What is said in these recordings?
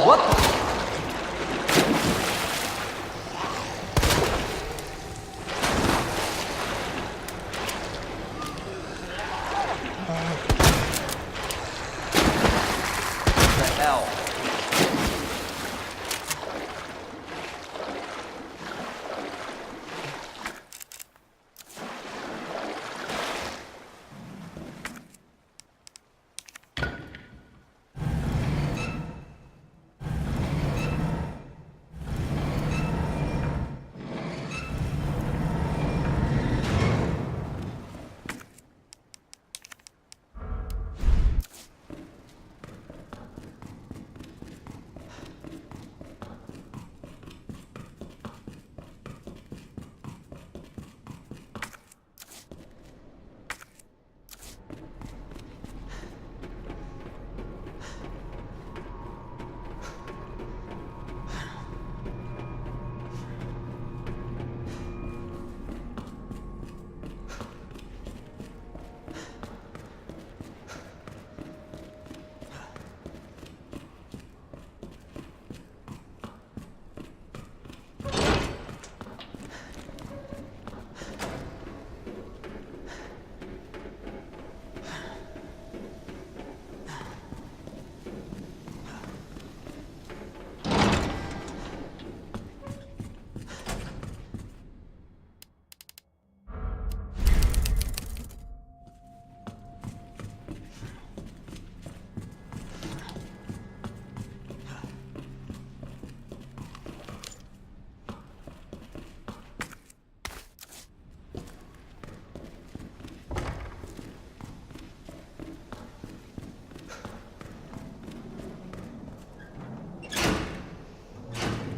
What the?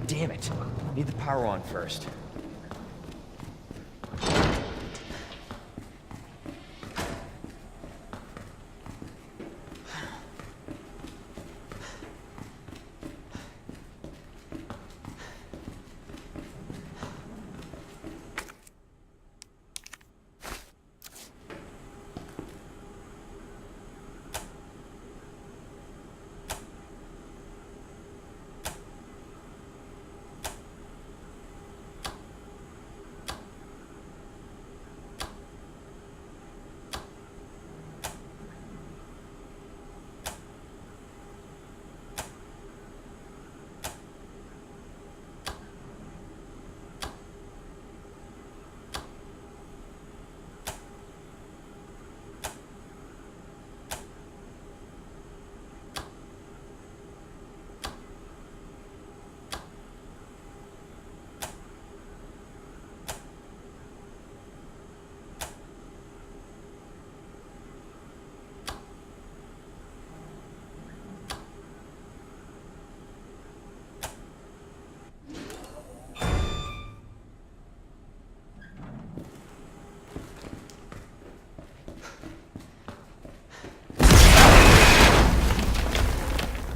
Damn it. Need the power on first.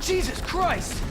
Jesus Christ!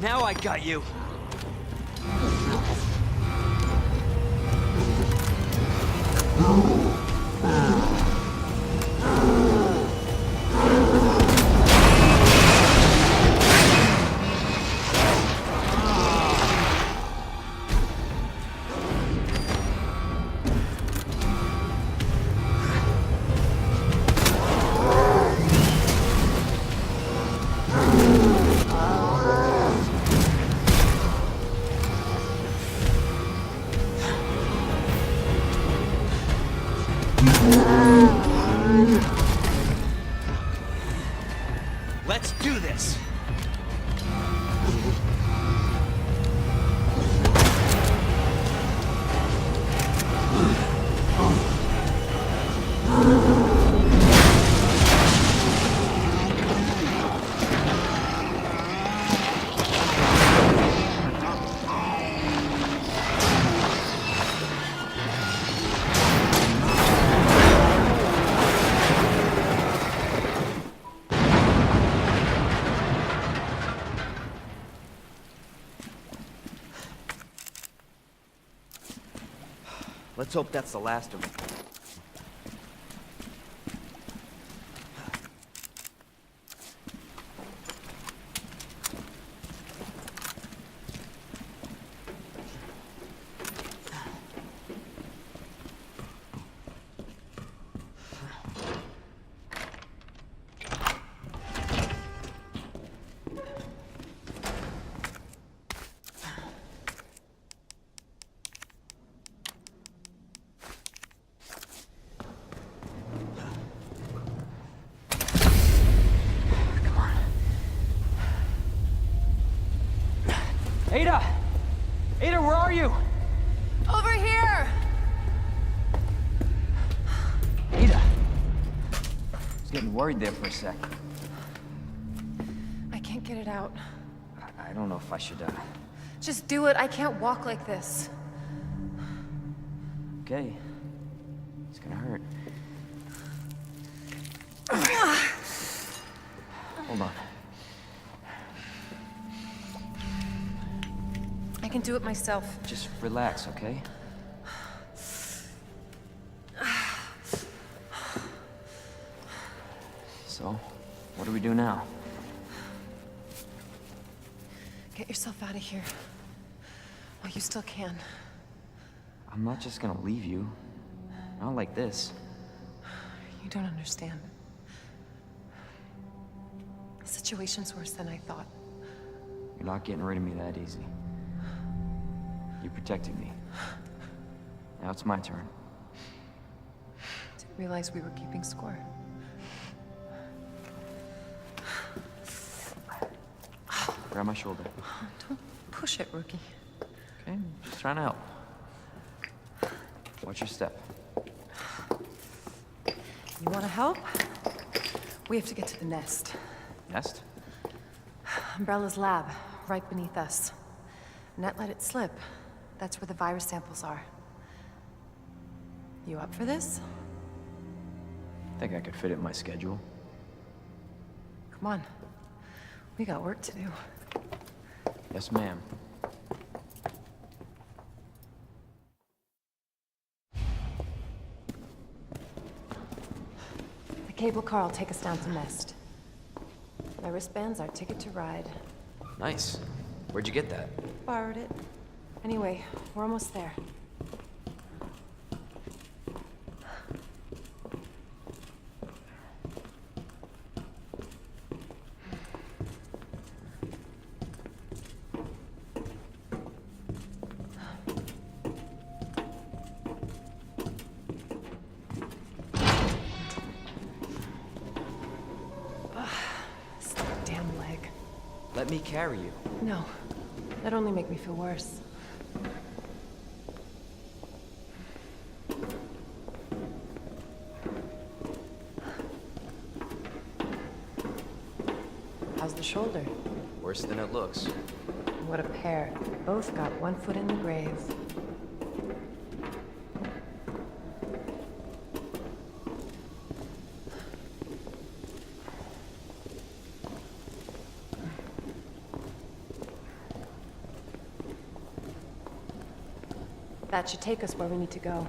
Now I got you. Let's do this! Let's hope that's the last of them. Ada! Ada, where are you? Over here! Ada! I was getting worried there for a sec. I can't get it out. I don't know if I should, Just do it. I can't walk like this. Okay. It's gonna hurt. Hold on. I can do it myself. Just relax, okay? So, what do we do now? Get yourself out of here. While you still can. I'm not just gonna leave you. Not like this. You don't understand. The situation's worse than I thought. You're not getting rid of me that easy. You protected me. Now it's my turn. Didn't realize we were keeping score. Grab my shoulder. Don't push it, rookie. Okay, just trying to help. Watch your step. You want to help? We have to get to the nest. Nest? Umbrella's lab, right beneath us. Net let it slip. That's where the virus samples are. You up for this? Think I could fit it in my schedule. Come on. We got work to do. Yes, ma'am. The cable car will take us down to Nest. My wristband's our ticket to ride. Nice. Where'd you get that? Borrowed it. Anyway, we're almost there. This damn leg. Let me carry you. No, that'd only make me feel worse. How's the shoulder? Worse than it looks. What a pair. Both got one foot in the grave. That should take us where we need to go.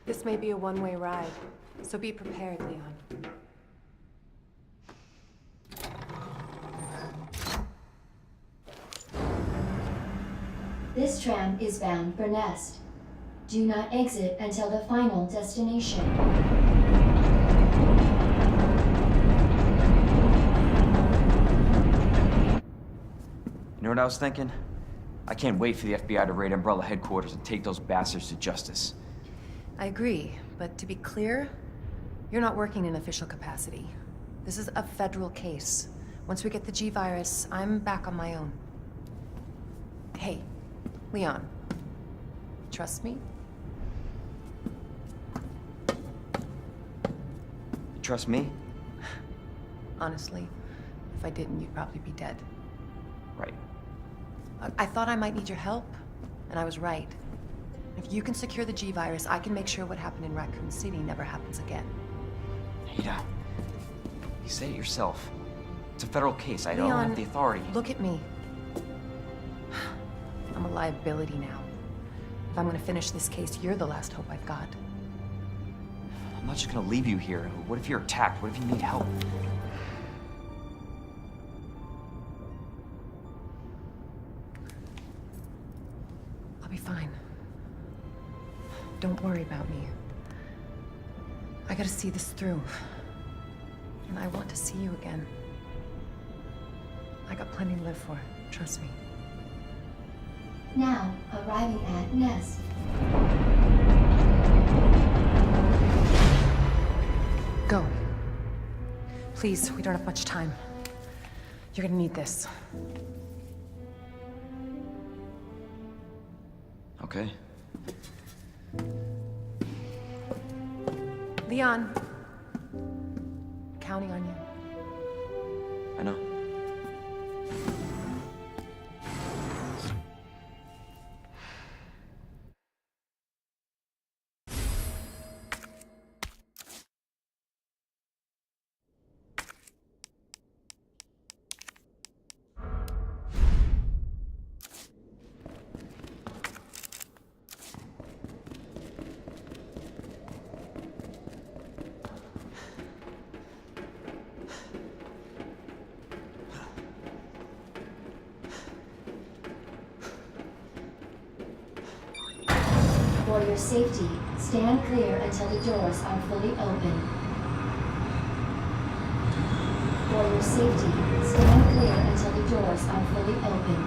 This may be a one-way ride, so be prepared, Leon. This tram is bound for Nest. Do not exit until the final destination. You know what I was thinking? I can't wait for the FBI to raid Umbrella headquarters and take those bastards to justice. I agree, but to be clear, you're not working in official capacity. This is a federal case. Once we get the G-Virus, I'm back on my own. Hey, Leon. Trust me? You trust me? Honestly, if I didn't, you'd probably be dead. Right. I thought I might need your help, and I was right. If you can secure the G-Virus, I can make sure what happened in Raccoon City never happens again. Ada, you said it yourself. It's a federal case. I don't Leon, have the authority. Look at me. I'm a liability now. If I'm gonna finish this case, you're the last hope I've got. I'm not just gonna leave you here. What if you're attacked? What if you need help? I'll be fine. Don't worry about me. I gotta see this through. And I want to see you again. I got plenty to live for, trust me. Now, arriving at Nest. Go. Please, we don't have much time. You're gonna need this. Okay. Leon. Counting on you. I know. For your safety, stand clear until the doors are fully open. For your safety, stand clear until the doors are fully open.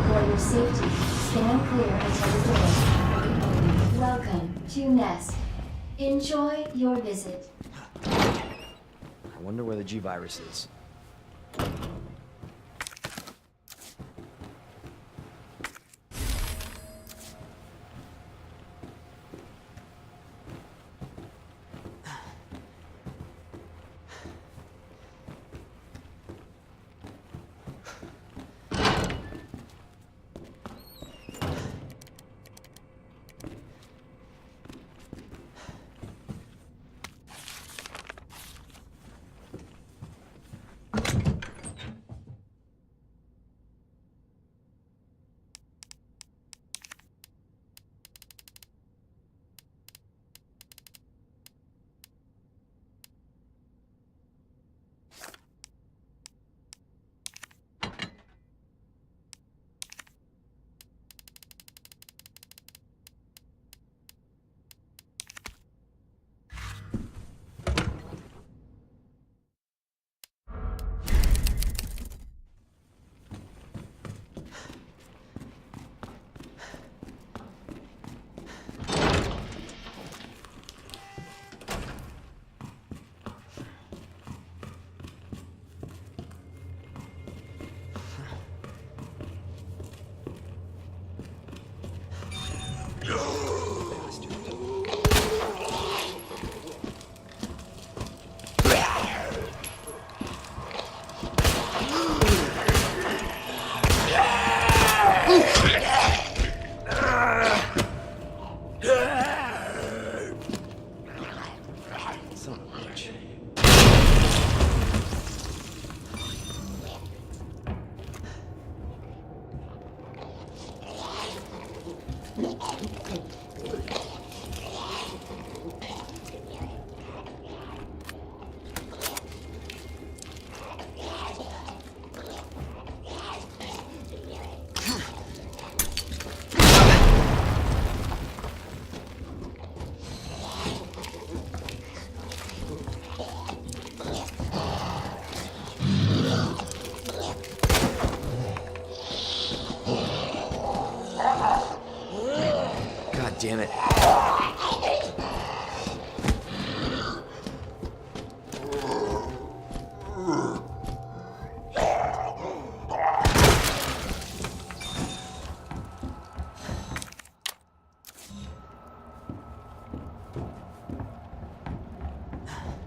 For your safety, stand clear until the doors are fully open. Welcome to Nest. Enjoy your visit. I wonder where the G-Virus is.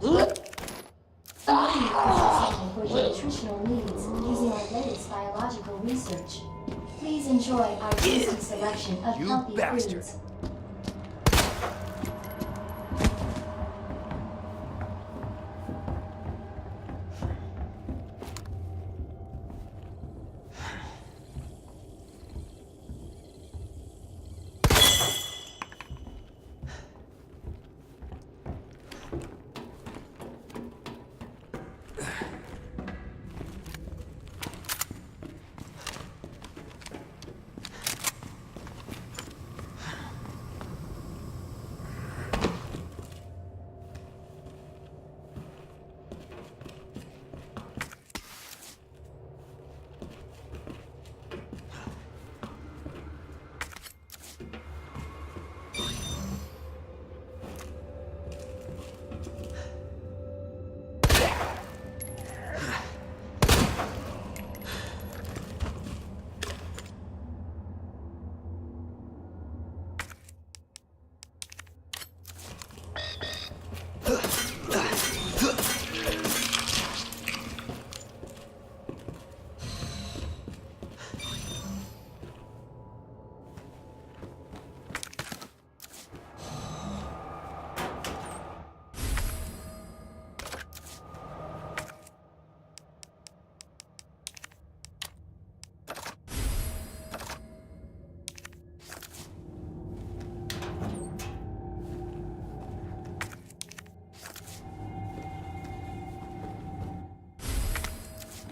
For your nutritional needs using our latest biological research. Please enjoy our tasty selection of You healthy bastard. foods.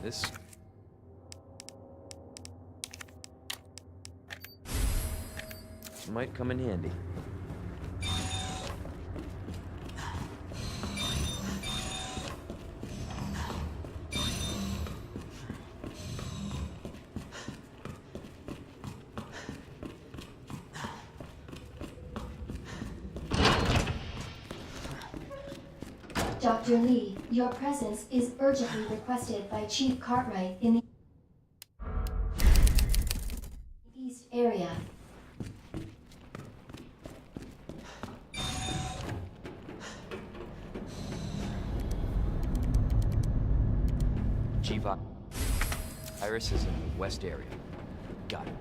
This... might come in handy. Dr. Lee, your presence is urgently requested by Chief Cartwright in the East area. Chief, Iris is in the west area. Got it.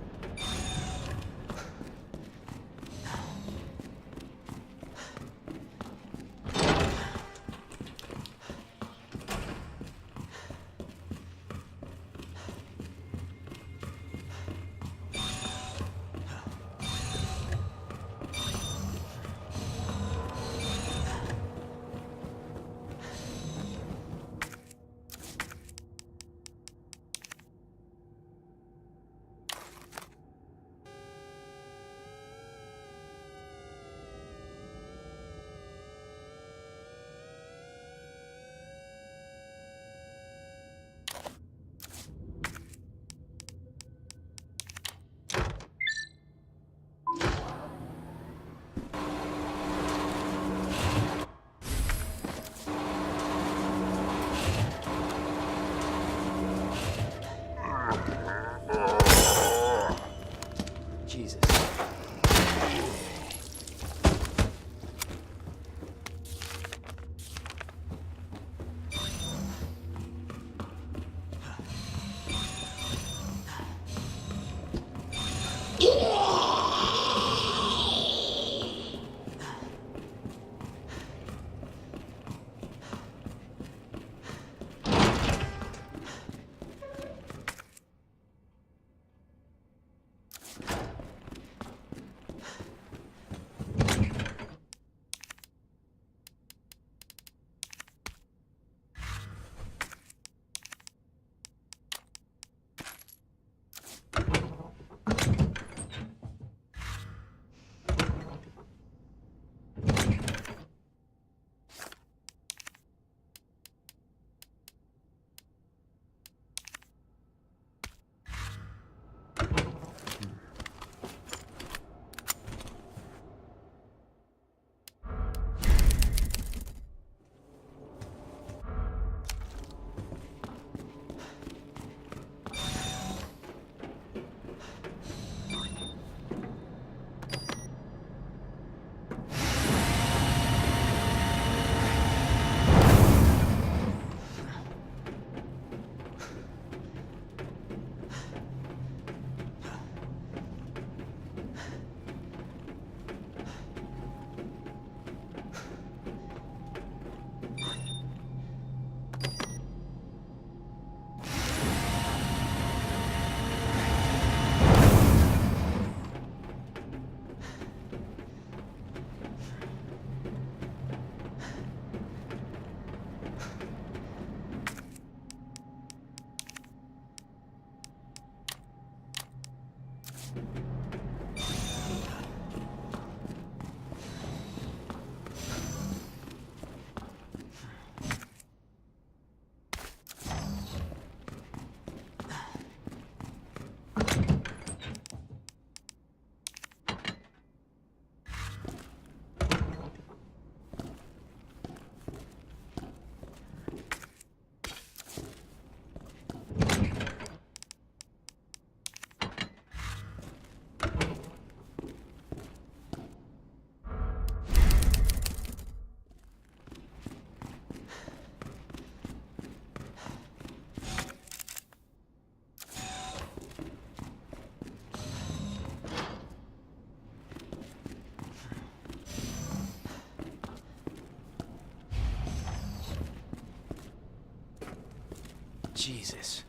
Jesus.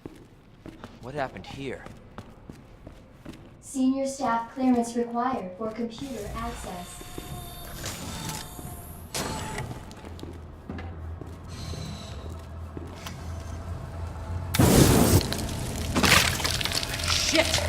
What happened here? Senior staff clearance required for computer access. Shit!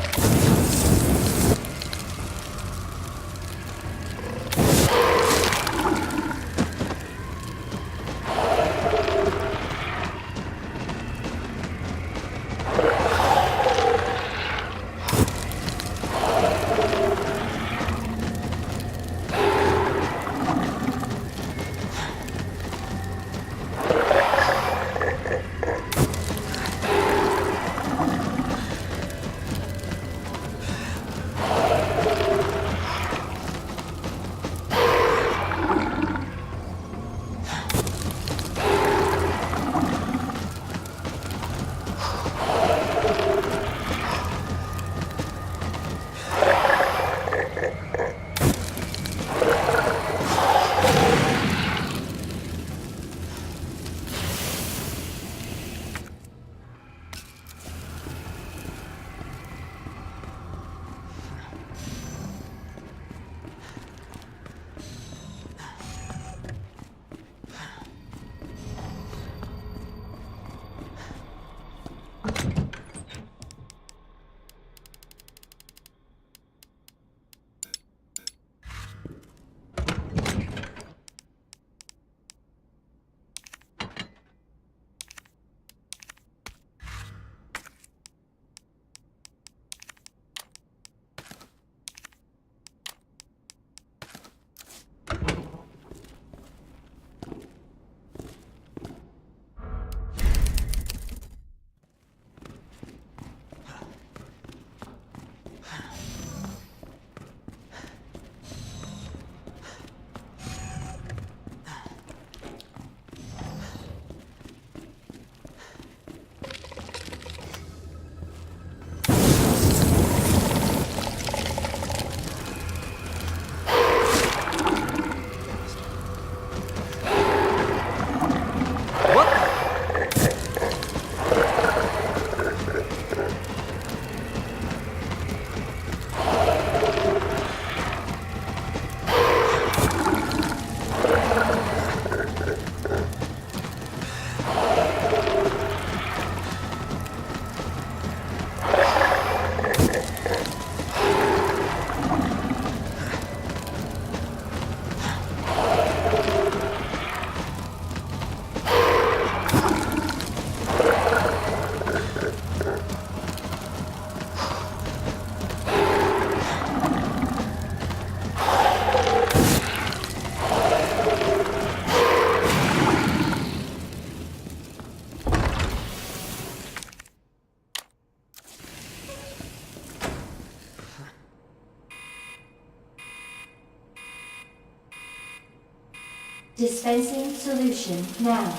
Dispensing solution now.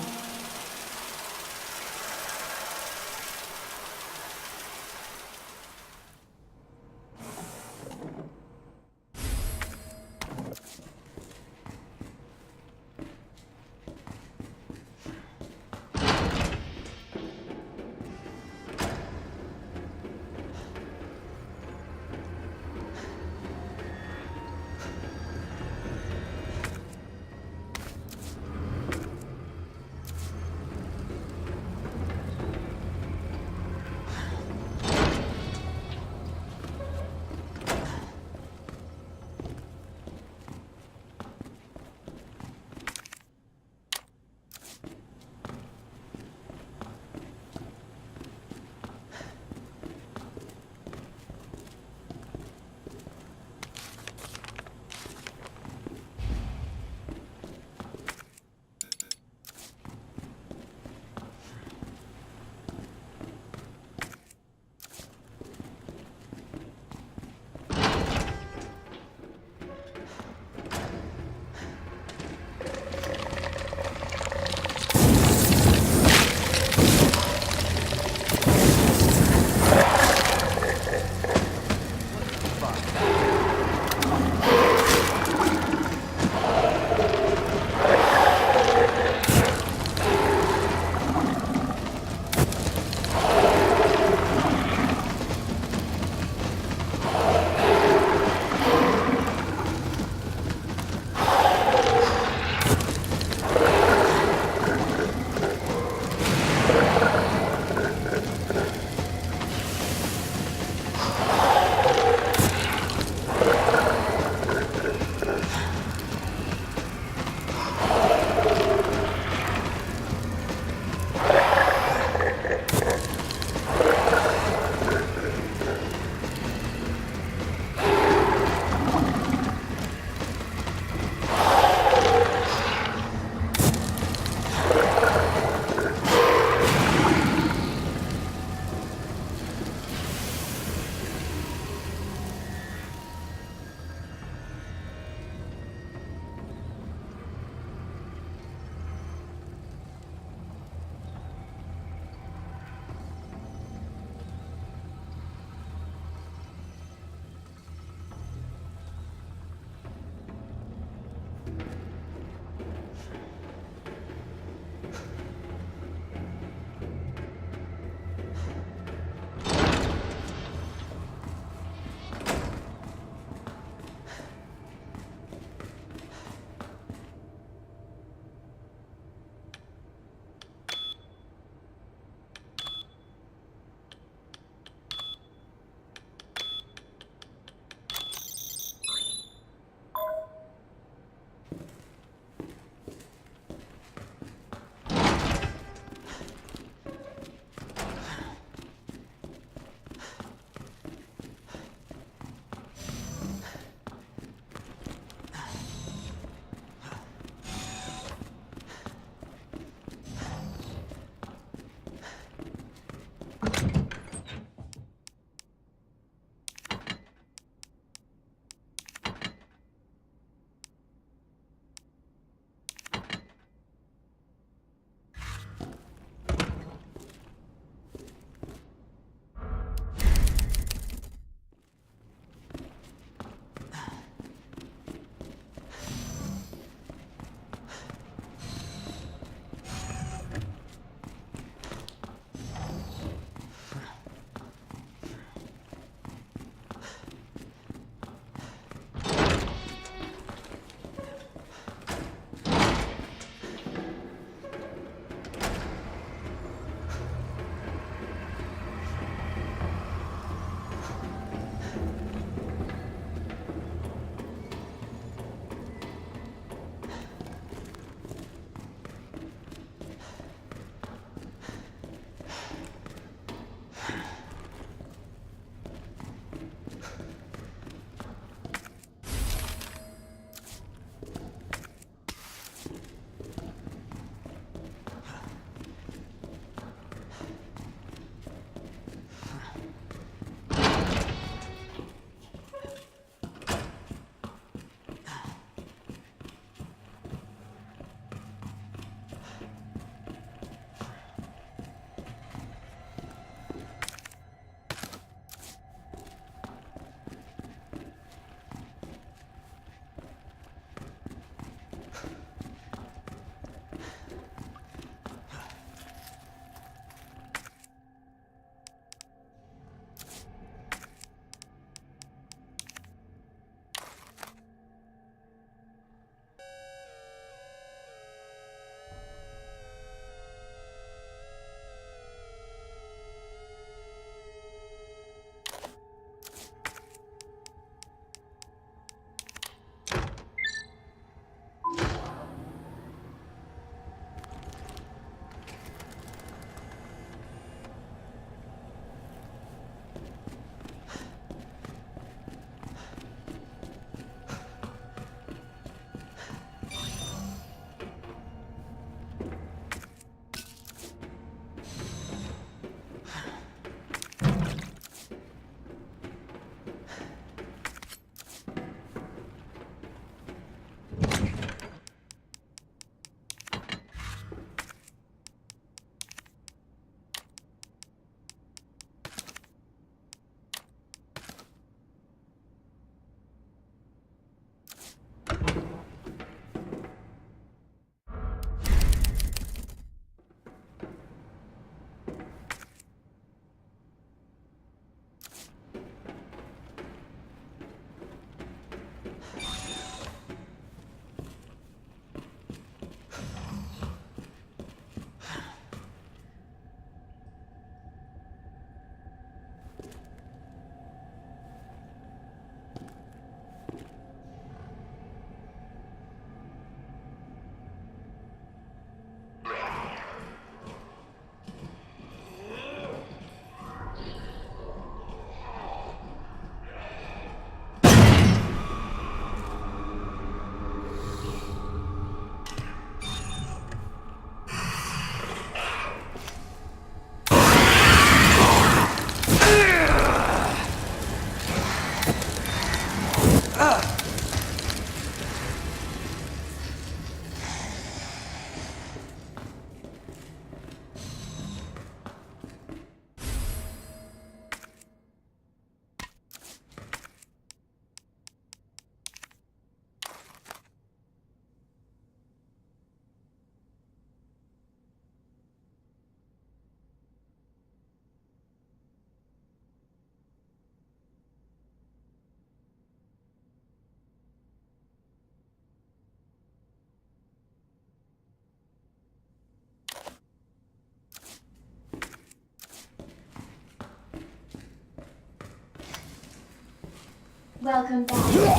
Welcome back. You have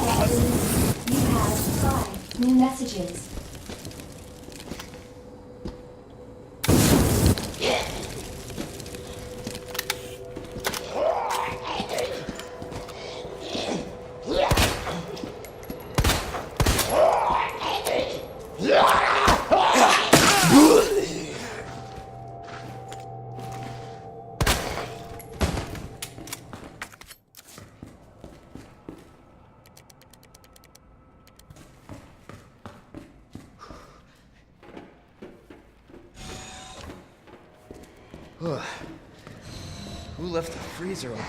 5 new messages. Who left the freezer open?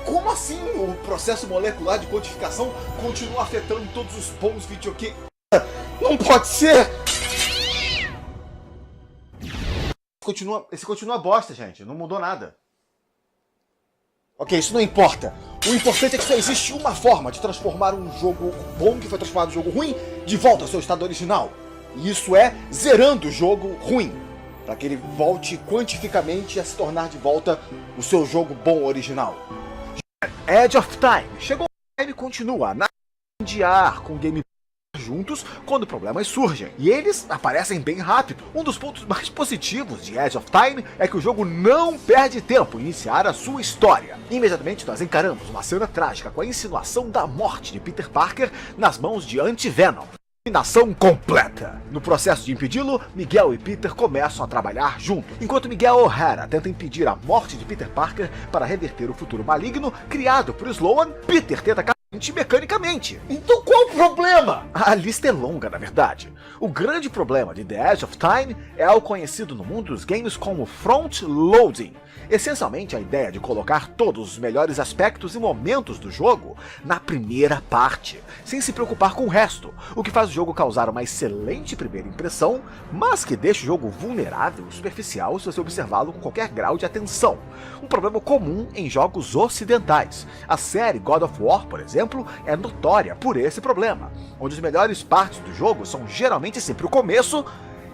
Como assim o processo molecular de codificação continua afetando todos os bons videogames? Não pode ser! Esse continua bosta, gente. Não mudou nada. Ok, isso não importa. O importante é que só existe uma forma de transformar um jogo bom que foi transformado em jogo ruim de volta ao seu estado original. E isso é zerando o jogo ruim, para que ele volte quantificamente a se tornar de volta o seu jogo bom original. Edge of Time. Chegou o time e continua a nadear com gameplay juntos quando problemas surgem, e eles aparecem bem rápido. Um dos pontos mais positivos de Edge of Time é que o jogo não perde tempo em iniciar a sua história. Imediatamente nós encaramos uma cena trágica com a insinuação da morte de Peter Parker nas mãos de Anti-Venom. Dominação completa. No processo de impedi-lo, Miguel e Peter começam a trabalhar juntos. Enquanto Miguel O'Hara tenta impedir a morte de Peter Parker para reverter o futuro maligno criado por Sloan, Peter tenta mecanicamente. Então qual o problema? A lista é longa, na verdade. O grande problema de The Edge of Time é o conhecido no mundo dos games como front-loading. Essencialmente a ideia de colocar todos os melhores aspectos e momentos do jogo na primeira parte, sem se preocupar com o resto, o que faz o jogo causar uma excelente primeira impressão, mas que deixa o jogo vulnerável e superficial se você observá-lo com qualquer grau de atenção. Um problema comum em jogos ocidentais. A série God of War, por exemplo, é notória por esse problema, onde as melhores partes do jogo são geralmente sempre o começo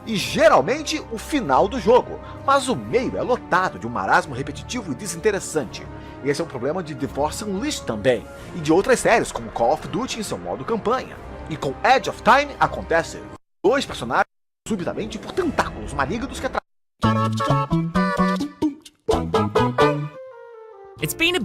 e geralmente o final do jogo, mas o meio é lotado de um marasmo repetitivo e desinteressante. Esse é um problema de GeForce Unleashed também, e de outras séries como Call of Duty em seu modo campanha. E com Edge of Time acontece: dois personagens subitamente por tentáculos malignos que It's been a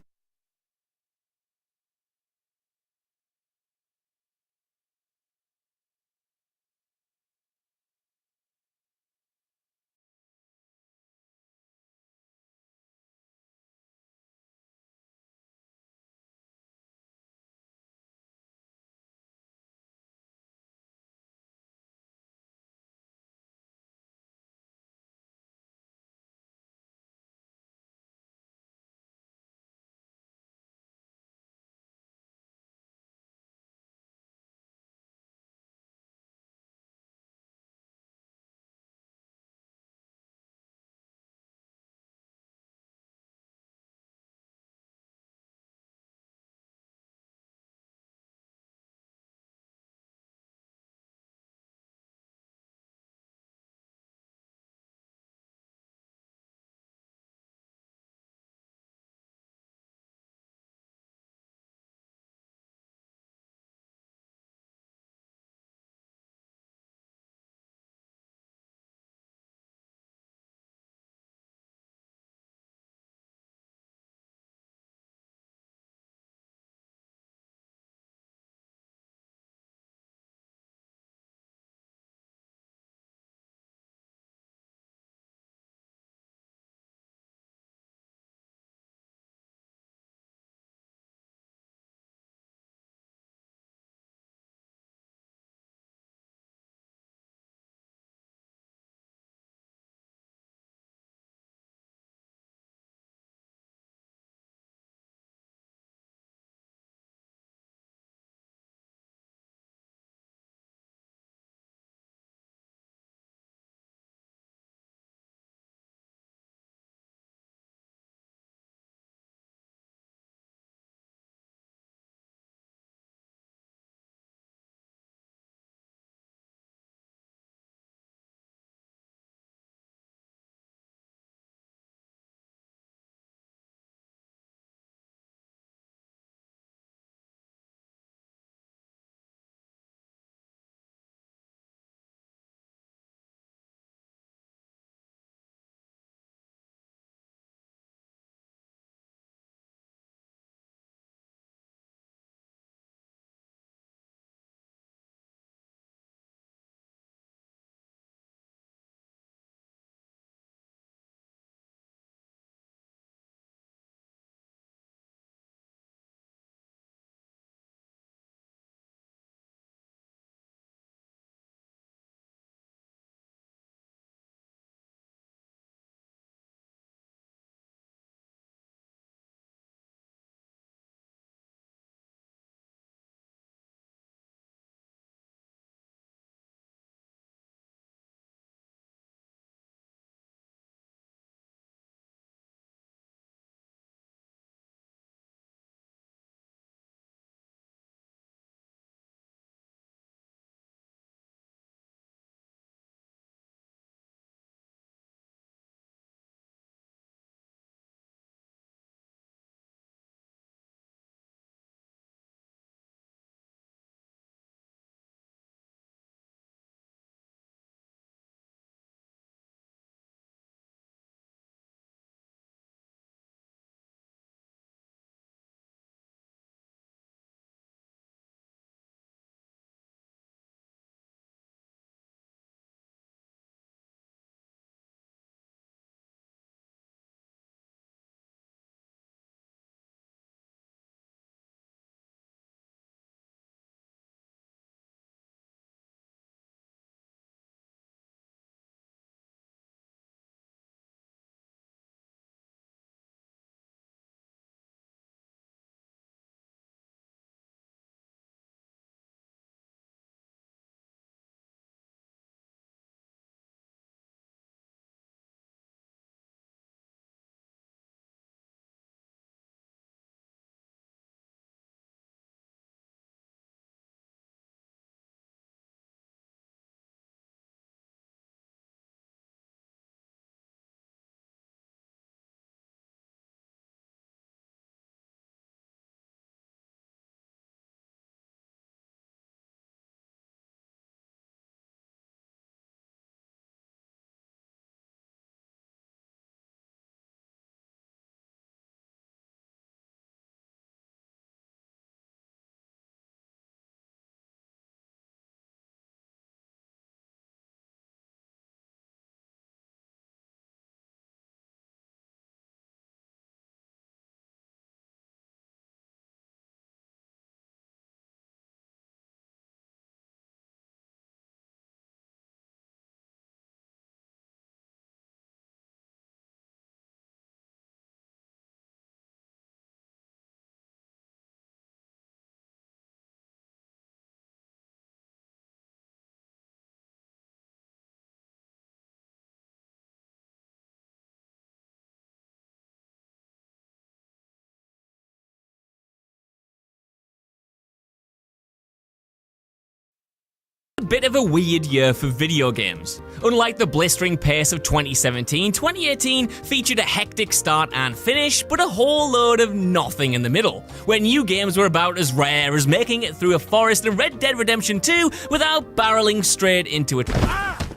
bit of a weird year for video games. Unlike the blistering pace of 2017, 2018 featured a hectic start and finish, but a whole load of nothing in the middle, where new games were about as rare as making it through a forest in Red Dead Redemption 2 without barreling straight into it.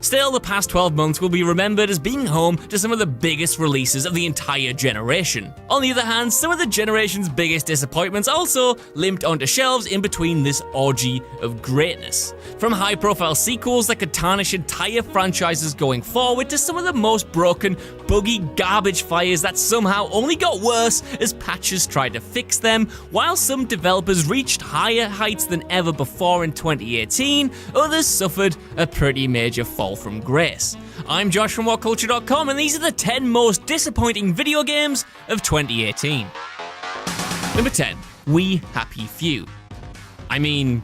Still, the past 12 months will be remembered as being home to some of the biggest releases of the entire generation. On the other hand, some of the generation's biggest disappointments also limped onto shelves in between this orgy of greatness. From high-profile sequels that could tarnish entire franchises going forward to some of the most broken, buggy garbage fires that somehow only got worse as patches tried to fix them, while some developers reached higher heights than ever before in 2018, others suffered a pretty major fall from grace. I'm Josh from WhatCulture.com, and these are the 10 most disappointing video games of 2018. Number 10, We Happy Few. I mean,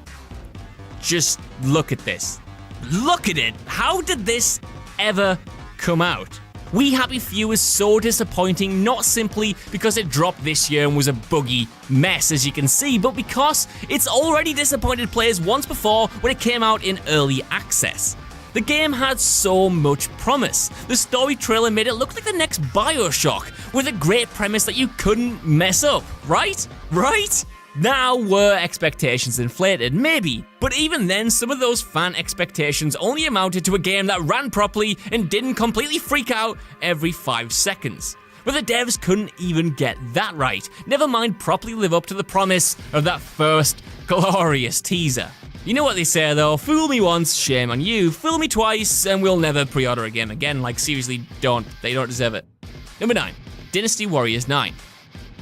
just look at this. Look at it! How did this ever come out? We Happy Few is so disappointing, not simply because it dropped this year and was a buggy mess, as you can see, but because it's already disappointed players once before when it came out in early access. The game had so much promise. The story trailer made it look like the next BioShock, with a great premise that you couldn't mess up, right? Right? Now, were expectations inflated? Maybe. But even then, some of those fan expectations only amounted to a game that ran properly and didn't completely freak out every 5 seconds. But the devs couldn't even get that right, never mind properly live up to the promise of that first glorious teaser. You know what they say though, fool me once, shame on you, fool me twice, and we'll never pre-order a game again. Like, seriously, they don't deserve it. Number 9, Dynasty Warriors 9.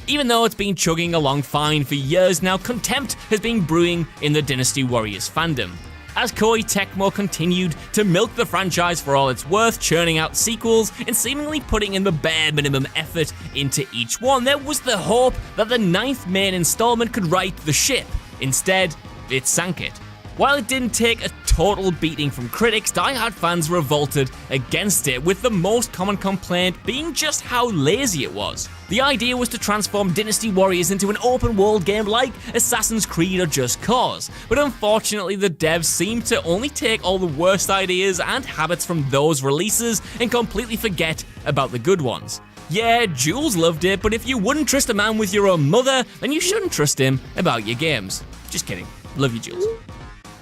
Even though it's been chugging along fine for years now, contempt has been brewing in the Dynasty Warriors fandom. As Koei Tecmo continued to milk the franchise for all it's worth, churning out sequels and seemingly putting in the bare minimum effort into each one, there was the hope that the 9th main installment could right the ship. Instead, it sank it. While it didn't take a total beating from critics, die-hard fans revolted against it, with the most common complaint being just how lazy it was. The idea was to transform Dynasty Warriors into an open-world game like Assassin's Creed or Just Cause, but unfortunately the devs seemed to only take all the worst ideas and habits from those releases and completely forget about the good ones. Yeah, Jules loved it, but if you wouldn't trust a man with your own mother, then you shouldn't trust him about your games. Just kidding. Love you, Jules.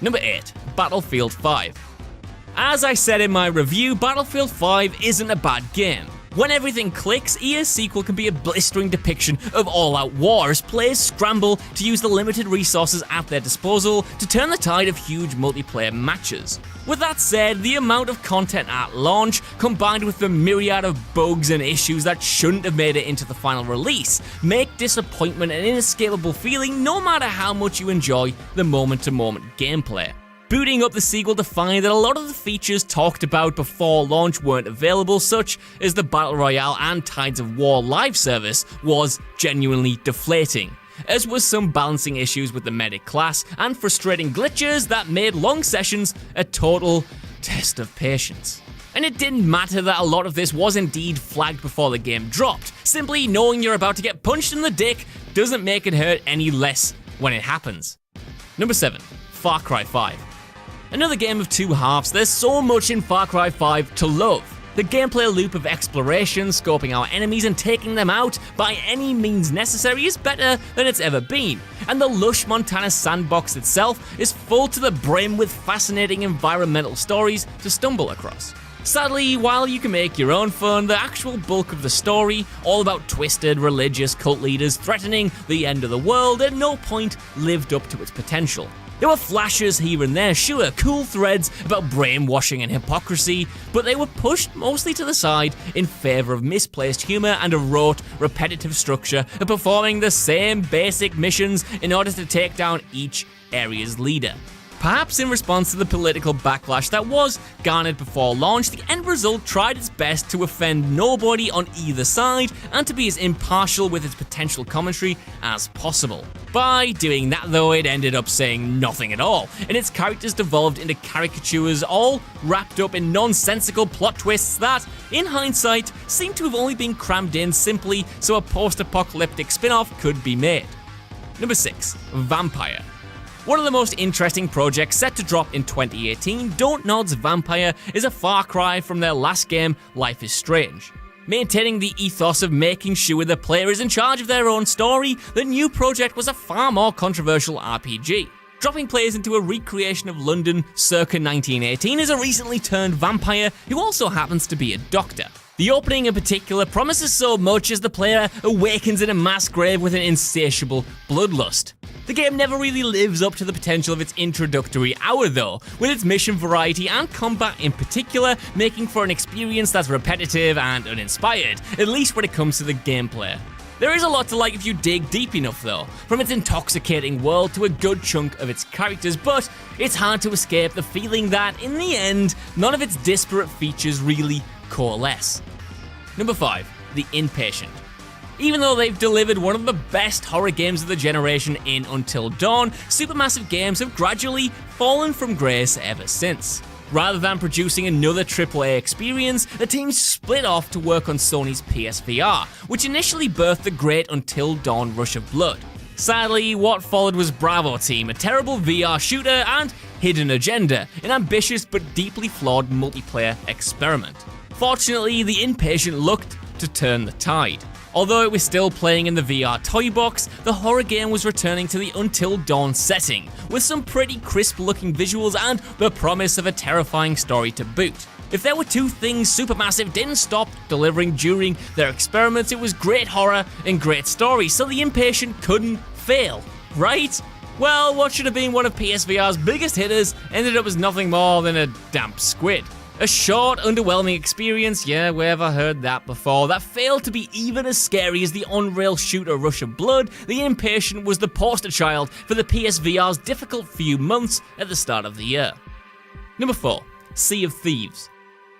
Number 8, Battlefield 5. As I said in my review, Battlefield 5 isn't a bad game. When everything clicks, EA's sequel can be a blistering depiction of all-out war as players scramble to use the limited resources at their disposal to turn the tide of huge multiplayer matches. With that said, the amount of content at launch, combined with the myriad of bugs and issues that shouldn't have made it into the final release, make disappointment an inescapable feeling no matter how much you enjoy the moment-to-moment gameplay. Booting up the sequel to find that a lot of the features talked about before launch weren't available, such as the Battle Royale and Tides of War live service, was genuinely deflating, as was some balancing issues with the medic class and frustrating glitches that made long sessions a total test of patience. And it didn't matter that a lot of this was indeed flagged before the game dropped. Simply knowing you're about to get punched in the dick doesn't make it hurt any less when it happens. Number 7, Far Cry 5. Another game of two halves. There's so much in Far Cry 5 to love. The gameplay loop of exploration, scoping our enemies and taking them out by any means necessary is better than it's ever been. And the lush Montana sandbox itself is full to the brim with fascinating environmental stories to stumble across. Sadly, while you can make your own fun, the actual bulk of the story, all about twisted religious cult leaders threatening the end of the world, at no point lived up to its potential. There were flashes here and there, sure, cool threads about brainwashing and hypocrisy, but they were pushed mostly to the side in favour of misplaced humour and a rote, repetitive structure of performing the same basic missions in order to take down each area's leader. Perhaps in response to the political backlash that was garnered before launch, the end result tried its best to offend nobody on either side and to be as impartial with its potential commentary as possible. By doing that though, it ended up saying nothing at all, and its characters devolved into caricatures all wrapped up in nonsensical plot twists that, in hindsight, seem to have only been crammed in simply so a post-apocalyptic spin-off could be made. Number 6, Vampire. One of the most interesting projects set to drop in 2018, Don't Nod's Vampire is a far cry from their last game, Life is Strange. Maintaining the ethos of making sure the player is in charge of their own story, the new project was a far more controversial RPG. Dropping players into a recreation of London circa 1918 is a recently turned vampire who also happens to be a doctor. The opening in particular promises so much as the player awakens in a mass grave with an insatiable bloodlust. The game never really lives up to the potential of its introductory hour though, with its mission variety and combat in particular making for an experience that's repetitive and uninspired, at least when it comes to the gameplay. There is a lot to like if you dig deep enough though, from its intoxicating world to a good chunk of its characters, but it's hard to escape the feeling that, in the end, none of its disparate features really coalesce. Number 5. The Inpatient. Even though they've delivered one of the best horror games of the generation in Until Dawn, Supermassive Games have gradually fallen from grace ever since. Rather than producing another AAA experience, the team split off to work on Sony's PSVR, which initially birthed the great Until Dawn Rush of Blood. Sadly, what followed was Bravo Team, a terrible VR shooter, and Hidden Agenda, an ambitious but deeply flawed multiplayer experiment. Fortunately, The Inpatient looked to turn the tide. Although it was still playing in the VR toy box, the horror game was returning to the Until Dawn setting, with some pretty crisp looking visuals and the promise of a terrifying story to boot. If there were two things Supermassive didn't stop delivering during their experiments, it was great horror and great story, so The Inpatient couldn't fail, right? Well, what should have been one of PSVR's biggest hitters ended up as nothing more than a damp squid. A short, underwhelming experience, yeah, where have I heard that before, that failed to be even as scary as the on-rail shooter Rush of Blood. The Inpatient was the poster child for the PSVR's difficult few months at the start of the year. Number 4. Sea of Thieves.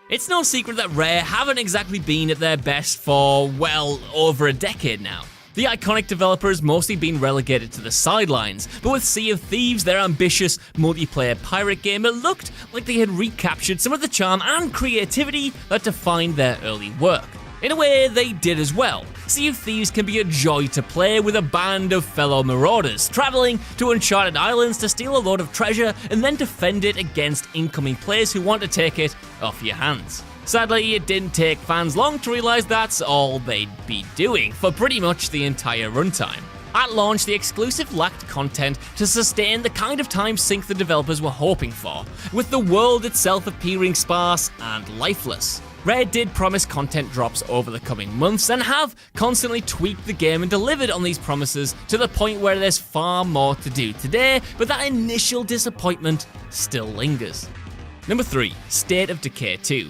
It's no secret that Rare haven't exactly been at their best for, well, over a decade now. The iconic developer has mostly been relegated to the sidelines, but with Sea of Thieves, their ambitious multiplayer pirate game, it looked like they had recaptured some of the charm and creativity that defined their early work. In a way, they did as well. Sea of Thieves can be a joy to play with a band of fellow marauders, traveling to uncharted islands to steal a load of treasure and then defend it against incoming players who want to take it off your hands. Sadly, it didn't take fans long to realise that's all they'd be doing for pretty much the entire runtime. At launch, the exclusive lacked content to sustain the kind of time sink the developers were hoping for, with the world itself appearing sparse and lifeless. Rare did promise content drops over the coming months and have constantly tweaked the game and delivered on these promises to the point where there's far more to do today, but that initial disappointment still lingers. Number 3. State of Decay 2.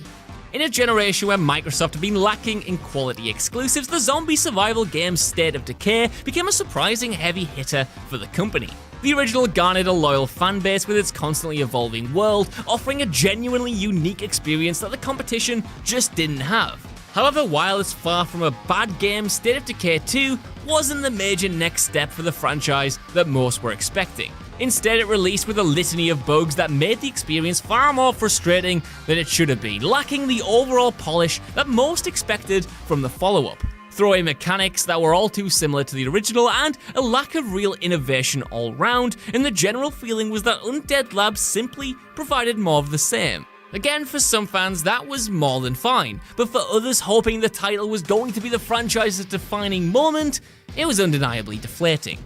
In a generation where Microsoft have been lacking in quality exclusives, the zombie survival game State of Decay became a surprising heavy hitter for the company. The original garnered a loyal fanbase with its constantly evolving world, offering a genuinely unique experience that the competition just didn't have. However, while it's far from a bad game, State of Decay 2 wasn't the major next step for the franchise that most were expecting. Instead, it released with a litany of bugs that made the experience far more frustrating than it should have been, lacking the overall polish that most expected from the follow-up. Throwaway mechanics that were all too similar to the original, and a lack of real innovation all round, and the general feeling was that Undead Labs simply provided more of the same. Again, for some fans, that was more than fine, but for others hoping the title was going to be the franchise's defining moment, it was undeniably deflating.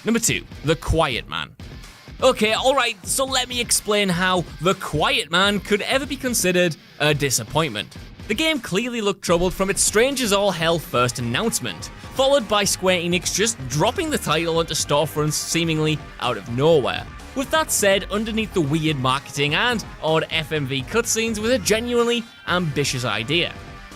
Number 2. The Quiet Man. Okay, alright, so let me explain how The Quiet Man could ever be considered a disappointment. The game clearly looked troubled from its strange as all hell first announcement, followed by Square Enix just dropping the title onto storefronts seemingly out of nowhere. With that said, underneath the weird marketing and odd FMV cutscenes was a genuinely ambitious idea.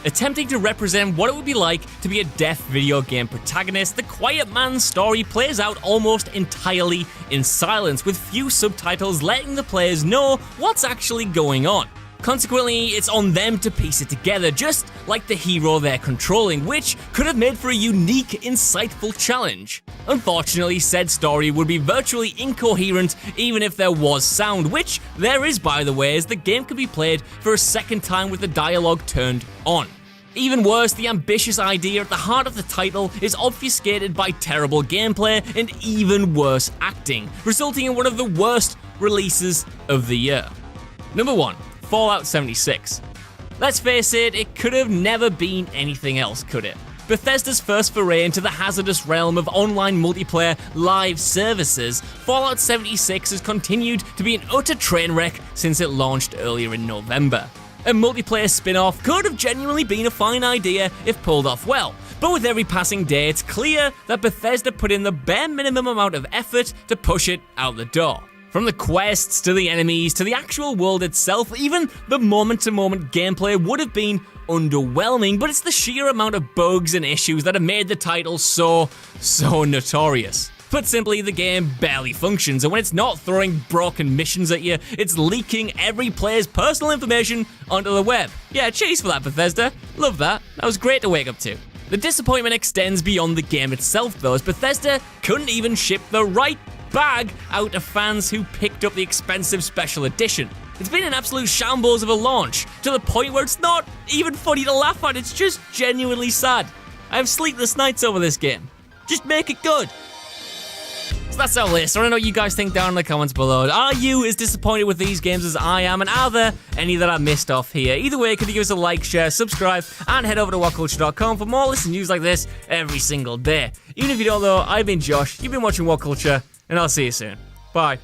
Attempting to represent what it would be like to be a deaf video game protagonist, The Quiet Man's story plays out almost entirely in silence, with few subtitles letting the players know what's actually going on. Consequently, it's on them to piece it together, just like the hero they're controlling, which could have made for a unique, insightful challenge. Unfortunately, said story would be virtually incoherent even if there was sound, which there is by the way, as the game can be played for a second time with the dialogue turned on. Even worse, the ambitious idea at the heart of the title is obfuscated by terrible gameplay and even worse acting, resulting in one of the worst releases of the year. Number 1. Fallout 76. Let's face it, it could have never been anything else, could it? Bethesda's first foray into the hazardous realm of online multiplayer live services, Fallout 76 has continued to be an utter train wreck since it launched earlier in November. A multiplayer spin-off could have genuinely been a fine idea if pulled off well, but with every passing day it's clear that Bethesda put in the bare minimum amount of effort to push it out the door. From the quests, to the enemies, to the actual world itself, even the moment-to-moment gameplay would have been underwhelming, but it's the sheer amount of bugs and issues that have made the title so notorious. Put simply, the game barely functions, and when it's not throwing broken missions at you, it's leaking every player's personal information onto the web. Yeah, cheers for that, Bethesda. Love that. That was great to wake up to. The disappointment extends beyond the game itself, though, as Bethesda couldn't even ship the right bag out to fans who picked up the expensive special edition. It's been an absolute shambles of a launch, to the point where it's not even funny to laugh at, it's just genuinely sad. I have sleepless nights over this game. Just make it good. So that's our list. I want to know what you guys think down in the comments below. Are you as disappointed with these games as I am, and are there any that I missed off here? Either way, could you give us a like, share, subscribe, and head over to whatculture.com for more lists and news like this every single day. Even if you don't though, I've been Josh, you've been watching What Culture, and I'll see you soon. Bye.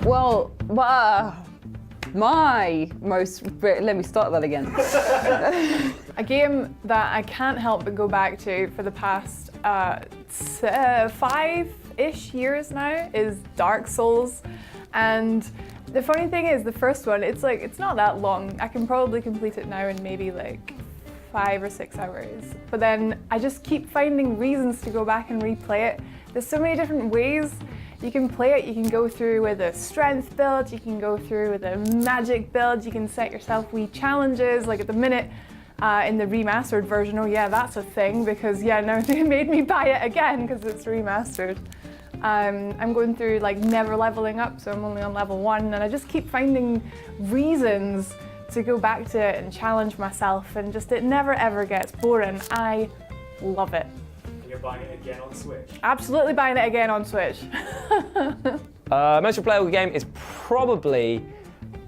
Well, my most, let me start that again. A game that I can't help but go back to for the past 5-ish years now is Dark Souls. And the funny thing is, the first one, it's not that long. I can probably complete it now in maybe like 5 or 6 hours. But then I just keep finding reasons to go back and replay it. There's so many different ways you can play it. You can go through with a strength build, you can go through with a magic build, you can set yourself wee challenges, like at the minute in the remastered version, oh yeah, that's a thing, because yeah, now they made me buy it again because it's remastered. I'm going through like never leveling up, so I'm only on level 1, and I just keep finding reasons to go back to it and challenge myself, and just it never ever gets boring. I love it. You're buying it again on Switch? Absolutely buying it again on Switch. Most replayable game is probably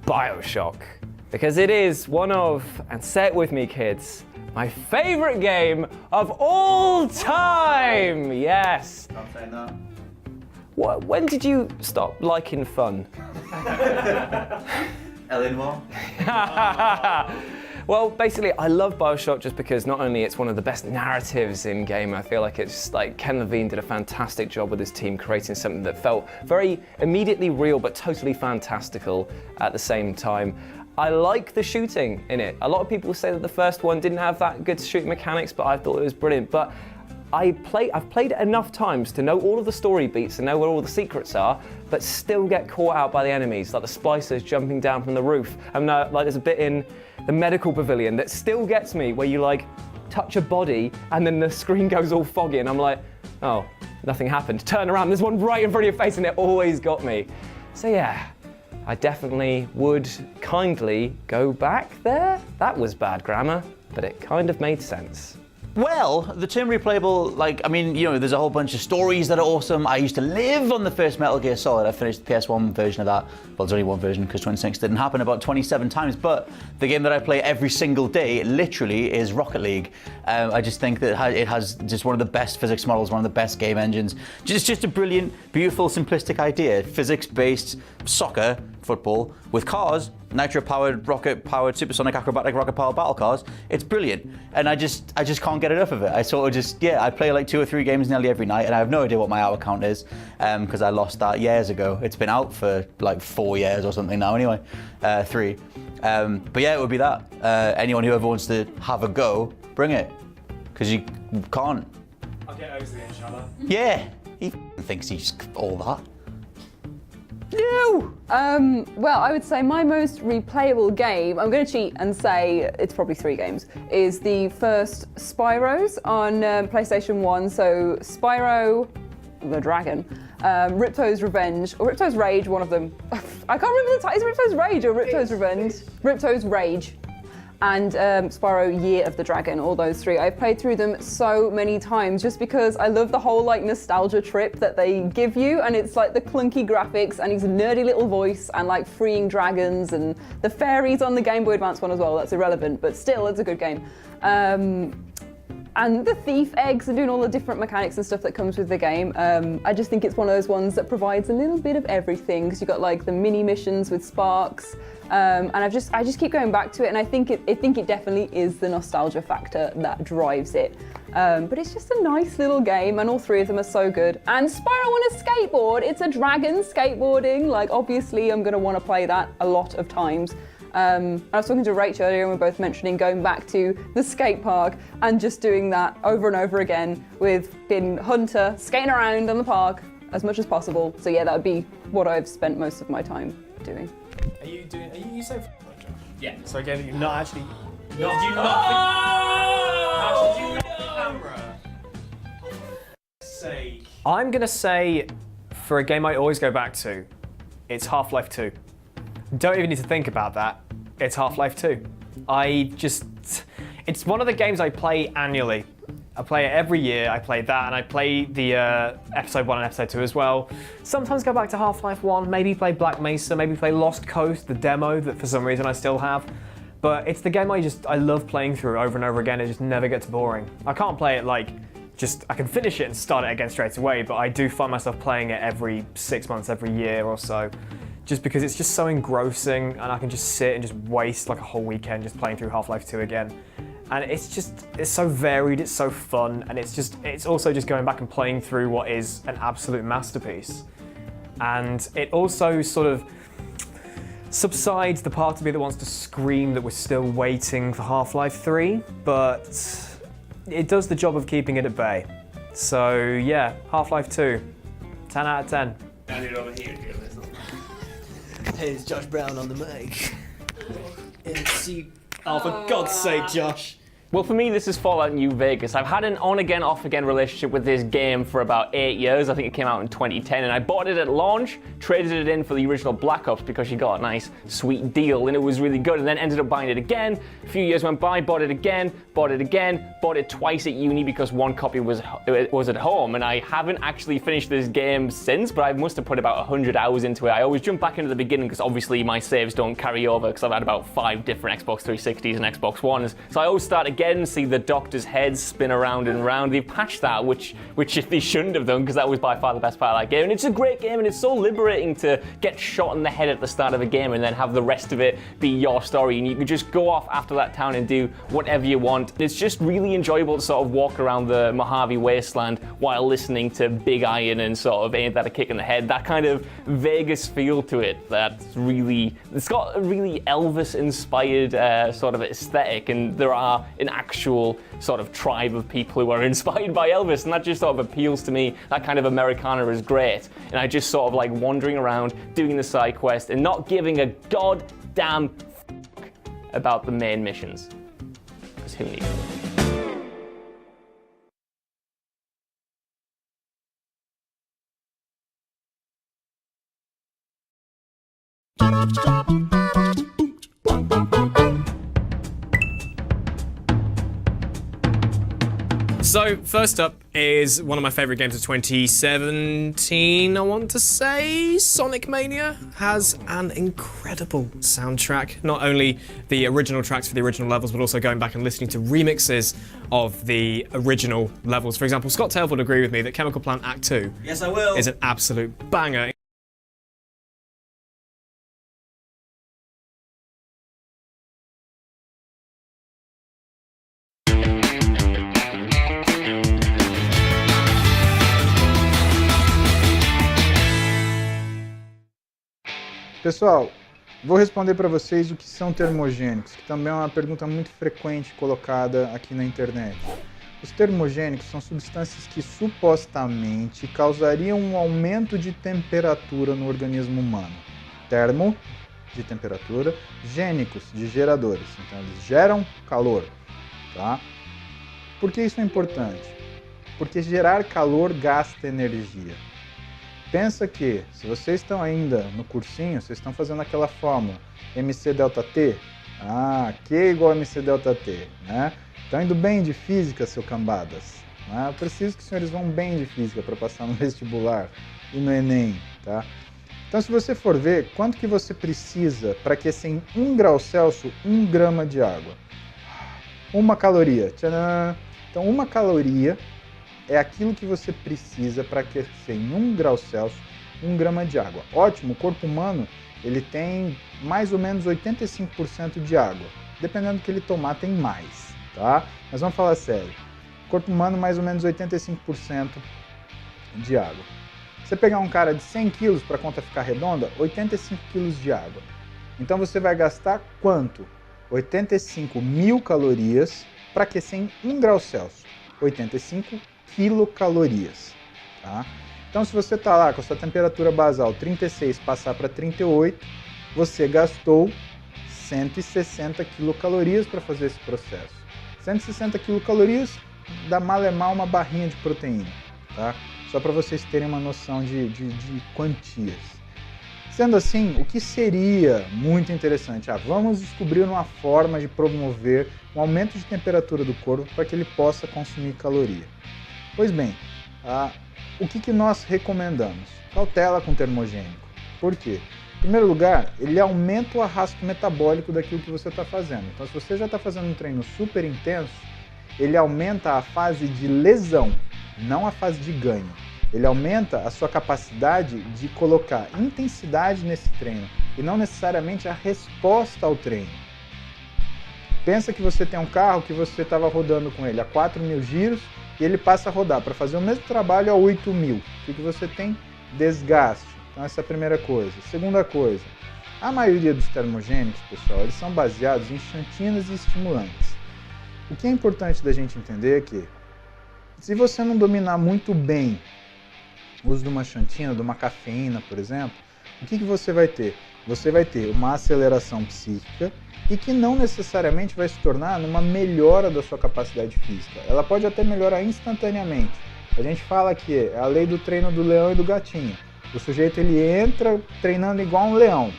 BioShock, because it is one of, and say it with me kids, my favourite game of all time! Yes! I'm saying that. When did you stop liking fun? Eleanor? Well, basically, I love BioShock just because not only it's one of the best narratives in game, I feel like it's like Ken Levine did a fantastic job with his team creating something that felt very immediately real but totally fantastical at the same time. I like the shooting in it. A lot of people say that the first one didn't have that good shooting mechanics, but I thought it was brilliant. But I've played it enough times to know all of the story beats and know where all the secrets are, but still get caught out by the enemies, like the splicers jumping down from the roof. And like there's a bit in the medical pavilion that still gets me, where you like touch a body and then the screen goes all foggy and I'm like, oh, nothing happened. Turn around, there's one right in front of your face, and it always got me. So yeah, I definitely would kindly go back there. That was bad grammar, but it kind of made sense. Well, the term replayable, like, I mean, you know, there's a whole bunch of stories that are awesome. I used to live on the first Metal Gear Solid. I finished the PS1 version of that. Well, there's only one version because 26 didn't happen, about 27 times. But the game that I play every single day, literally, is Rocket League. I just think that it has just one of the best physics models, one of the best game engines. Just a brilliant, beautiful, simplistic idea. Physics-based soccer, football, with cars, nitro-powered, rocket-powered, supersonic, acrobatic, rocket-powered battle cars. It's brilliant, and I just can't get enough of it. I sort of just, yeah, I play like 2 or 3 games nearly every night, and I have no idea what my hour count is, because I lost that years ago. It's been out for like 4 years or something now, anyway, 3. But yeah, it would be that. Anyone who ever wants to have a go, bring it, because you can't. I'll get Osley, inshallah. Yeah, he thinks he's all that. No! Well, I would say my most replayable game, I'm going to cheat and say it's probably 3 games, is the first Spyros on PlayStation 1. So Spyro the Dragon, Ripto's Revenge, or Ripto's Rage, one of them. I can't remember the title. Is it Ripto's Rage or Ripto's Revenge? Ripto's Rage. And Spyro Year of the Dragon, all those 3. I've played through them so many times just because I love the whole like nostalgia trip that they give you, and it's like the clunky graphics and his nerdy little voice and like freeing dragons and the fairies on the Game Boy Advance one as well. That's irrelevant, but still, it's a good game. And the thief eggs and doing all the different mechanics and stuff that comes with the game. I just think it's one of those ones that provides a little bit of everything, because you've got like the mini missions with Sparks, and I just keep going back to it, and I think it definitely is the nostalgia factor that drives it. But it's just a nice little game, and all 3 of them are so good. And Spyro on a skateboard, it's a dragon skateboarding. Like, obviously I'm gonna want to play that a lot of times. I was talking to Rach earlier, and we were both mentioning going back to the skate park and just doing that over and over again with Hunter skating around on the park as much as possible. So yeah, that would be what I've spent most of my time doing. Are you saying Josh? Yeah. So again, you're not actually. Did you not the camera? Sake. I'm gonna say, for a game I always go back to, it's Half-Life 2. Don't even need to think about that. It's Half-Life 2. It's one of the games I play annually. I play it every year. I play that, and I play the episode 1 and episode 2 as well. Sometimes go back to Half-Life 1, maybe play Black Mesa, maybe play Lost Coast, the demo that for some reason I still have. But it's the game I love playing through over and over again. It just never gets boring. I can't play it like, I can finish it and start it again straight away, but I do find myself playing it every 6 months, every year or so, just because it's just so engrossing, and I can just sit and just waste like a whole weekend just playing through Half-Life 2 again. And it's so varied, it's so fun, and it's also just going back and playing through what is an absolute masterpiece. And it also sort of subsides the part of me that wants to scream that we're still waiting for Half-Life 3, but it does the job of keeping it at bay. So yeah, Half-Life 2, 10 out of 10. Hand it over here, Hey, it's Josh Brown on the mic. MC. Oh, for God's sake, Josh. Well, for me, this is Fallout New Vegas. I've had an on-again, off-again relationship with this game for about 8 years. I think it came out in 2010, and I bought it at launch, traded it in for the original Black Ops because you got a nice, sweet deal, and it was really good, and then ended up buying it again. A few years went by, bought it again, bought it twice at uni because one copy was at home, and I haven't actually finished this game since, but I must have put about 100 hours into it. I always jump back into the beginning because obviously my saves don't carry over because I've had about 5 different Xbox 360s and Xbox Ones, so I always start again, see the doctor's head spin around and around. They've patched that, which they shouldn't have done because that was by far the best part of that game. And it's a great game, and it's so liberating to get shot in the head at the start of a game and then have the rest of it be your story, and you can just go off after that town and do whatever you want. It's just really enjoyable to sort of walk around the Mojave wasteland while listening to Big Iron and sort of Ain't That a Kick in the Head. That kind of Vegas feel to it it's got a really Elvis-inspired sort of aesthetic, and there are an actual sort of tribe of people who are inspired by Elvis, and that just sort of appeals to me. That kind of Americana is great, and I just sort of like wandering around, doing the side quest, and not giving a goddamn about the main missions. Because who needs it? So, first up is one of my favourite games of 2017, I want to say. Sonic Mania has an incredible soundtrack. Not only the original tracks for the original levels, but also going back and listening to remixes of the original levels. For example, Scott Taylor would agree with me that Chemical Plant Act 2 Yes, I will. is an absolute banger. Pessoal, vou responder para vocês o que são termogênicos, que também é uma pergunta muito frequente colocada aqui na internet. Os termogênicos são substâncias que supostamente causariam um aumento de temperatura no organismo humano. Termo, de temperatura, gênicos, de geradores. Então eles geram calor, tá? Por que isso é importante? Porque gerar calor gasta energia. Pensa que, se vocês estão ainda no cursinho, vocês estão fazendo aquela fórmula MC delta T. Q igual a MC delta T, né? Estão indo bem de física, seu cambadas. Né? Eu preciso que os senhores vão bem de física para passar no vestibular e no Enem, tá? Então, se você for ver, quanto que você precisa para aquecer em 1 grau Celsius 1 grama de água? 1 caloria. Tcharam! Então, 1 caloria é aquilo que você precisa para aquecer em 1 grau Celsius 1 grama de água. Ótimo, o corpo humano ele tem mais ou menos 85% de água. Dependendo do que ele tomar, tem mais, tá? Mas vamos falar sério. O corpo humano, mais ou menos 85% de água. Você pegar um cara de 100 quilos, para a conta ficar redonda, 85 quilos de água. Então você vai gastar quanto? 85 mil calorias para aquecer em 1 grau Celsius. 85 quilocalorias, tá? Então, se você está lá com a sua temperatura basal 36 passar para 38, você gastou 160 quilocalorias para fazer esse processo. 160 quilocalorias dá mal uma barrinha de proteína, tá? Só para vocês terem uma noção de quantias. Sendo assim, o que seria muito interessante? Vamos descobrir uma forma de promover um aumento de temperatura do corpo para que ele possa consumir caloria. Pois bem, o que nós recomendamos? Cautela com termogênico. Por quê? Em primeiro lugar, ele aumenta o arrasto metabólico daquilo que você está fazendo. Então, se você já está fazendo um treino super intenso, ele aumenta a fase de lesão, não a fase de ganho. Ele aumenta a sua capacidade de colocar intensidade nesse treino e não necessariamente a resposta ao treino. Pensa que você tem um carro que você estava rodando com ele a 4.000 giros e ele passa a rodar para fazer o mesmo trabalho a 8.000. O que você tem? Desgaste. Então essa é a primeira coisa. Segunda coisa, a maioria dos termogênicos, pessoal, eles são baseados em xantinas e estimulantes. O que é importante da gente entender é que, se você não dominar muito bem o uso de uma xantina, de uma cafeína, por exemplo, o que você vai ter? Você vai ter uma aceleração psíquica e que não necessariamente vai se tornar numa melhora da sua capacidade física. Ela pode até melhorar instantaneamente. A gente fala que é a lei do treino do leão e do gatinho. O sujeito ele entra treinando igual um leão.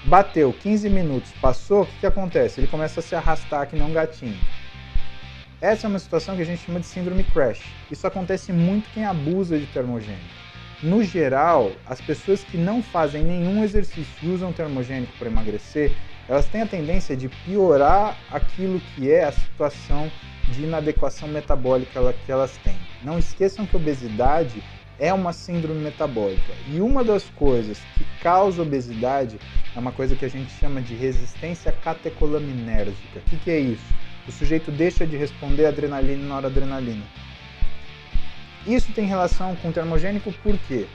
Bateu 15 minutos, passou, o que acontece? Ele começa a se arrastar que nem um gatinho. Essa é uma situação que a gente chama de síndrome crash. Isso acontece muito quem abusa de termogênico. No geral, as pessoas que não fazem nenhum exercício e usam termogênico para emagrecer, elas têm a tendência de piorar aquilo que é a situação de inadequação metabólica que elas têm. Não esqueçam que a obesidade é uma síndrome metabólica. E uma das coisas que causa obesidade é uma coisa que a gente chama de resistência catecolaminérgica. O que é isso? O sujeito deixa de responder adrenalina e noradrenalina. Isso tem relação com o termogênico por quê?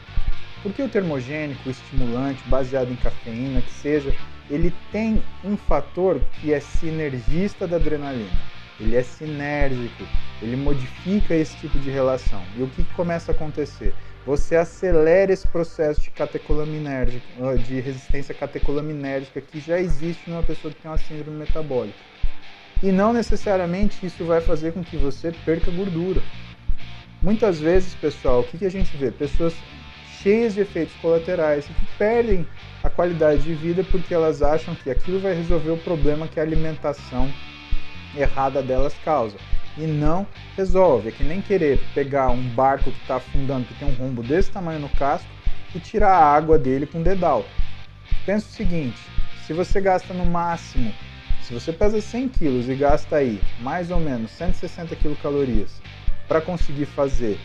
Porque o termogênico, o estimulante, baseado em cafeína, que seja, ele tem um fator que é sinergista da adrenalina. Ele é sinérgico, ele modifica esse tipo de relação. E o que começa a acontecer? Você acelera esse processo de catecolaminérgico, de resistência catecolaminérgica que já existe numa pessoa que tem uma síndrome metabólica. E não necessariamente isso vai fazer com que você perca gordura. Muitas vezes, pessoal, o que a gente vê? Pessoas cheias de efeitos colaterais e que perdem a qualidade de vida porque elas acham que aquilo vai resolver o problema que a alimentação errada delas causa. E não resolve. É que nem querer pegar um barco que está afundando, que tem um rombo desse tamanho no casco, e tirar a água dele com um dedal. Pensa o seguinte, se você gasta no máximo, se você pesa 100 quilos e gasta aí mais ou menos 160 quilocalorias para conseguir fazer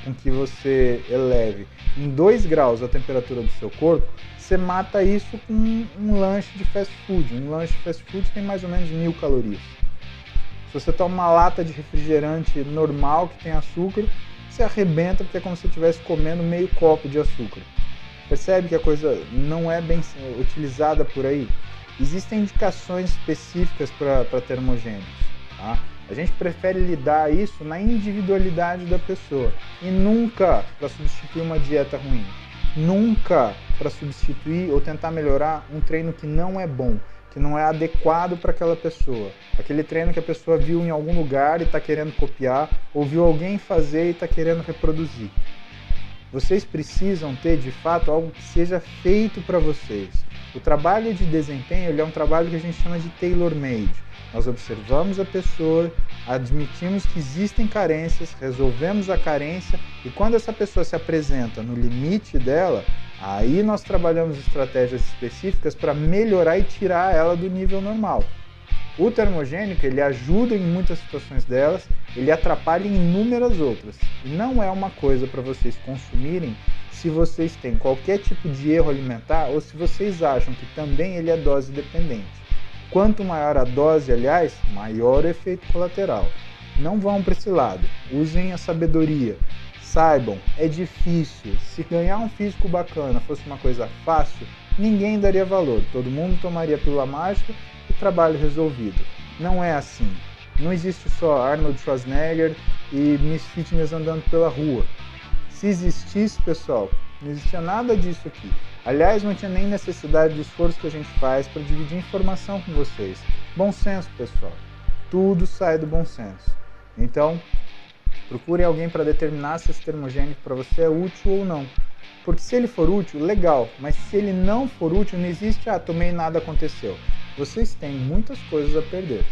com que você eleve em 2 graus a temperatura do seu corpo, você mata isso com um lanche de fast food. Um lanche de fast food tem mais ou menos 1.000 calorias. Se você toma uma lata de refrigerante normal que tem açúcar, você arrebenta porque é como se você estivesse comendo meio copo de açúcar. Percebe que a coisa não é bem utilizada por aí? Existem indicações específicas para termogênicos, tá? A gente prefere lidar isso na individualidade da pessoa e nunca para substituir uma dieta ruim. Nunca para substituir ou tentar melhorar um treino que não é bom, que não é adequado para aquela pessoa. Aquele treino que a pessoa viu em algum lugar e está querendo copiar, ou viu alguém fazer e está querendo reproduzir. Vocês precisam ter, de fato, algo que seja feito para vocês. O trabalho de desempenho ele é um trabalho que a gente chama de tailor-made. Nós observamos a pessoa, admitimos que existem carências, resolvemos a carência e quando essa pessoa se apresenta no limite dela, aí nós trabalhamos estratégias específicas para melhorar e tirar ela do nível normal. O termogênico ele ajuda em muitas situações delas, ele atrapalha em inúmeras outras. E não é uma coisa para vocês consumirem se vocês têm qualquer tipo de erro alimentar ou se vocês acham que também ele é dose dependente. Quanto maior a dose, aliás, maior o efeito colateral. Não vão para esse lado, usem a sabedoria. Saibam, é difícil. Se ganhar um físico bacana fosse uma coisa fácil, ninguém daria valor. Todo mundo tomaria pílula mágica e trabalho resolvido. Não é assim. Não existe só Arnold Schwarzenegger e Miss Fitness andando pela rua. Se existisse, pessoal, não existia nada disso aqui. Aliás, não tinha nem necessidade do esforço que a gente faz para dividir informação com vocês. Bom senso, pessoal. Tudo sai do bom senso. Então, procurem alguém para determinar se esse termogênico para você é útil ou não. Porque se ele for útil, legal. Mas se ele não for útil, não existe, tomei e nada aconteceu. Vocês têm muitas coisas a perder.